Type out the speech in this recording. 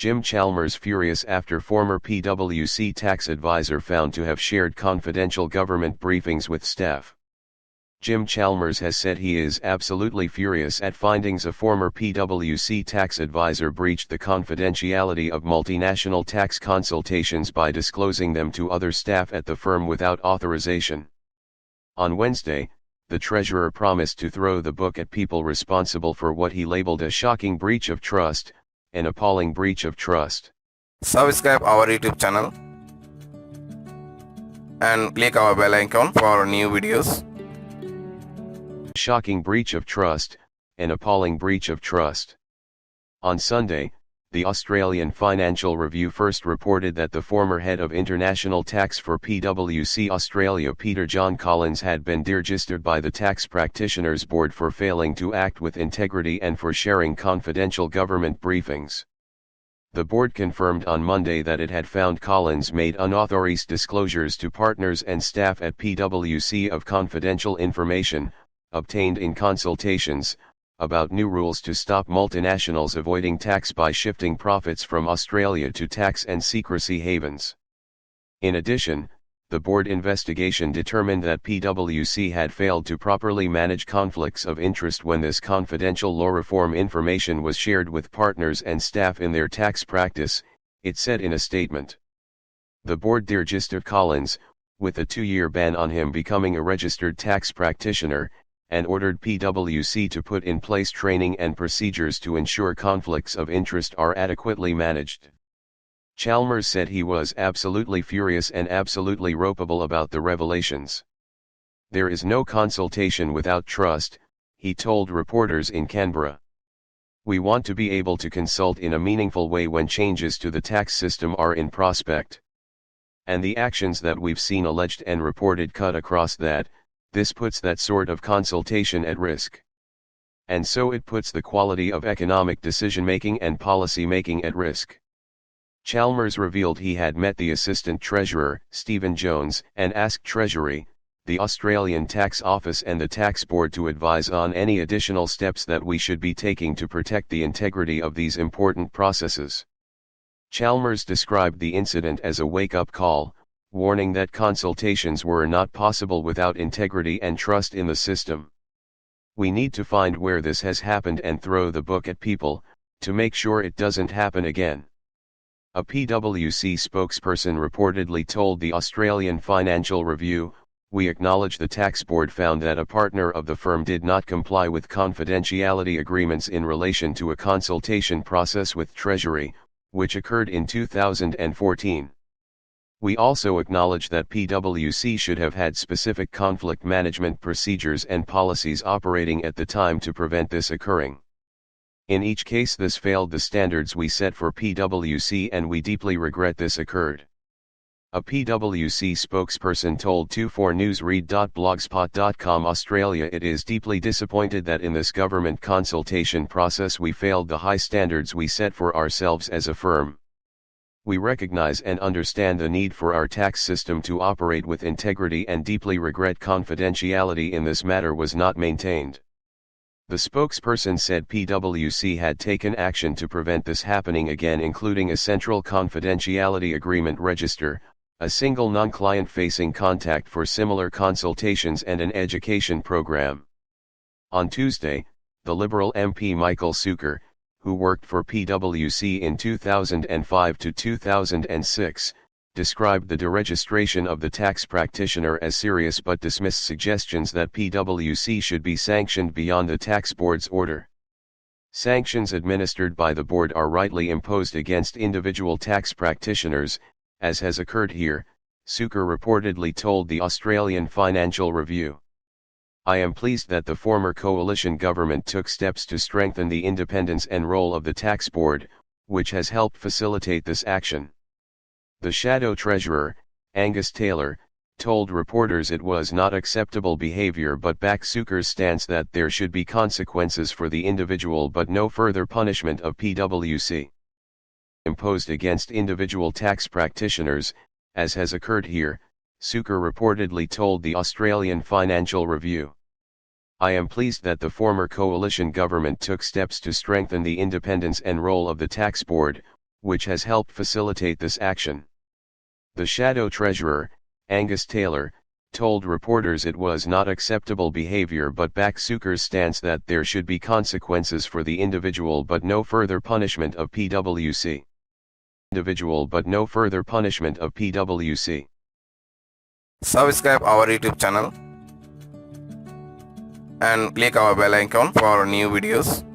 Jim Chalmers furious after former PwC tax advisor found to have shared confidential government briefings with staff. Jim Chalmers has said he is absolutely furious at findings a former PwC tax advisor breached the confidentiality of multinational tax consultations by disclosing them to other staff at the firm without authorization. On Wednesday, the treasurer promised to throw the book at people responsible for what he labeled a shocking breach of trust, an appalling breach of trust. Subscribe our YouTube channel and click our bell icon for new videos. Shocking breach of trust, an appalling breach of trust. On Sunday, the Australian Financial Review first reported that the former head of international tax for PwC Australia Peter John Collins had been deregistered by the Tax Practitioners Board for failing to act with integrity and for sharing confidential government briefings. The board confirmed on Monday that it had found Collins made unauthorized disclosures to partners and staff at PwC of confidential information, obtained in consultations, about new rules to stop multinationals avoiding tax by shifting profits from Australia to tax and secrecy havens. In addition, the board investigation determined that PwC had failed to properly manage conflicts of interest when this confidential law reform information was shared with partners and staff in their tax practice, it said in a statement. The board deregistered Collins, with a 2-year ban on him becoming a registered tax practitioner, and ordered PwC to put in place training and procedures to ensure conflicts of interest are adequately managed. Chalmers said he was absolutely furious and absolutely ropeable about the revelations. There is no consultation without trust, he told reporters in Canberra. We want to be able to consult in a meaningful way when changes to the tax system are in prospect. And the actions that we've seen alleged and reported cut across that. This puts that sort of consultation at risk. And so it puts the quality of economic decision-making and policy-making at risk. Chalmers revealed he had met the Assistant Treasurer, Stephen Jones, and asked Treasury, the Australian Tax Office and the Tax Board to advise on any additional steps that we should be taking to protect the integrity of these important processes. Chalmers described the incident as a wake-up call, warning that consultations were not possible without integrity and trust in the system. We need to find where this has happened and throw the book at people, to make sure it doesn't happen again. A PwC spokesperson reportedly told the Australian Financial Review, "We acknowledge the tax board found that a partner of the firm did not comply with confidentiality agreements in relation to a consultation process with Treasury, which occurred in 2014. We also acknowledge that PwC should have had specific conflict management procedures and policies operating at the time to prevent this occurring. In each case this failed the standards we set for PwC and we deeply regret this occurred." A PwC spokesperson told 24newsread.blogspot.com Australia it is deeply disappointed that in this government consultation process we failed the high standards we set for ourselves as a firm. We recognize and understand the need for our tax system to operate with integrity and deeply regret confidentiality in this matter was not maintained. The spokesperson said PwC had taken action to prevent this happening again, including a central confidentiality agreement register, a single non-client-facing contact for similar consultations and an education program. On Tuesday, the Liberal MP Michael Sukkar, who worked for PwC in 2005 to 2006, described the deregistration of the tax practitioner as serious but dismissed suggestions that PwC should be sanctioned beyond the tax board's order. Sanctions administered by the board are rightly imposed against individual tax practitioners, as has occurred here, Sukkar reportedly told the Australian Financial Review. I am pleased that the former coalition government took steps to strengthen the independence and role of the tax board, which has helped facilitate this action. The shadow treasurer, Angus Taylor, told reporters it was not acceptable behavior but backed Sukkar's stance that there should be consequences for the individual but no further punishment of PwC imposed against individual tax practitioners, as has occurred here, Sukkar reportedly told the Australian Financial Review. I am pleased that the former coalition government took steps to strengthen the independence and role of the tax board, which has helped facilitate this action. The shadow treasurer, Angus Taylor, told reporters it was not acceptable behavior but backed Zucker's stance that there should be consequences for the individual but no further punishment of PwC. Subscribe our YouTube channel and click our bell icon for new videos.